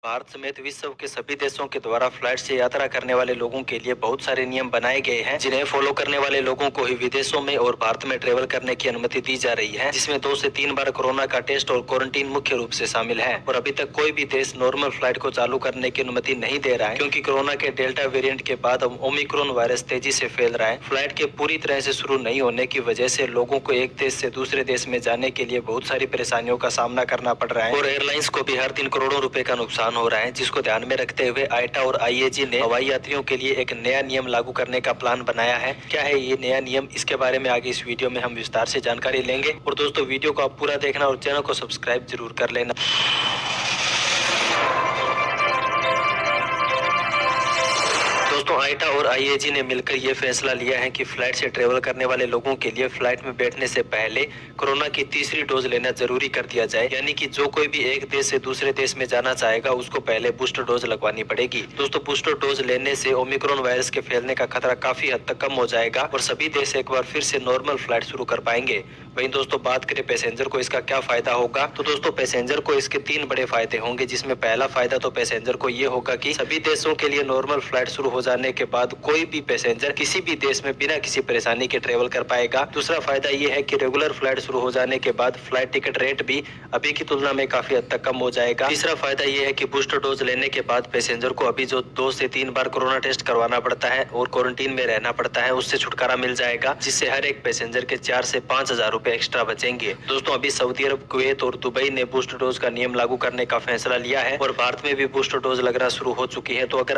भारत समेत विश्व के सभी देशों के द्वारा फ्लाइट से यात्रा करने वाले लोगों के लिए बहुत सारे नियम बनाए गए हैं, जिन्हें फॉलो करने वाले लोगों को ही विदेशों में और भारत में ट्रेवल करने की अनुमति दी जा रही है, जिसमें 2 से 3 बार कोरोना का टेस्ट और क्वारंटीन मुख्य रूप से शामिल है। और अभी तक कोई भी देश नॉर्मल फ्लाइट को चालू करने की अनुमति नहीं दे रहा है, क्योंकि कोरोना के डेल्टा वेरिएंट के बाद अब ओमिक्रॉन वायरस तेजी से फैल रहा है। फ्लाइट के पूरी तरह से शुरू नहीं होने की वजह से लोगों को एक देश से दूसरे देश में जाने के लिए बहुत सारी परेशानियों का सामना करना पड़ रहा है और एयरलाइंस को भी हर दिन करोड़ों रुपए का नुकसान हो रहा है, जिसको ध्यान में रखते हुए आईटा और आईएजी ने हवाई यात्रियों के लिए एक नया नियम लागू करने का प्लान बनाया है। क्या है ये नया नियम, इसके बारे में आगे इस वीडियो में हम विस्तार से जानकारी लेंगे। और दोस्तों, वीडियो को आप पूरा देखना और चैनल को सब्सक्राइब जरूर कर लेना। दोस्तों, आईटा और आईएजी ने मिलकर ये फैसला लिया है कि फ्लाइट से ट्रेवल करने वाले लोगों के लिए फ्लाइट में बैठने से पहले कोरोना की तीसरी डोज लेना जरूरी कर दिया जाए, यानी कि जो कोई भी एक देश से दूसरे देश में जाना चाहेगा उसको पहले बूस्टर डोज लगवानी पड़ेगी। दोस्तों, बूस्टर डोज लेने से ओमिक्रॉन वायरस के फैलने का खतरा काफी हद तक कम हो जाएगा और सभी देश एक बार फिर से नॉर्मल फ्लाइट शुरू कर पाएंगे। वहीं दोस्तों, बात करें पैसेंजर को इसका क्या फायदा होगा, तो दोस्तों पैसेंजर को इसके 3 बड़े फायदे होंगे, जिसमें पहला फायदा तो पैसेंजर को ये होगा कि सभी देशों के लिए नॉर्मल फ्लाइट शुरू हो जाने के बाद कोई भी पैसेंजर किसी भी देश में बिना किसी परेशानी के ट्रेवल कर पाएगा। दूसरा फायदा ये है कि रेगुलर फ्लाइट शुरू हो जाने के बाद फ्लाइट टिकट रेट भी अभी की तुलना में काफी हद तक कम हो जाएगा। तीसरा फायदा ये है कि बूस्टर डोज लेने के बाद पैसेंजर को अभी जो 2 से 3 बार कोरोना टेस्ट करवाना पड़ता है और क्वारंटीन में रहना पड़ता है, उससे छुटकारा मिल जाएगा, जिससे हर एक पैसेंजर के 4 से 5 हजार रुपए एक्स्ट्रा बचेंगे। दोस्तों, अभी सऊदी अरब, कुवैत और दुबई ने बूस्टर डोज का नियम लागू करने का फैसला लिया है और भारत में भी बूस्टर डोज लगना शुरू हो चुकी है। तो अगर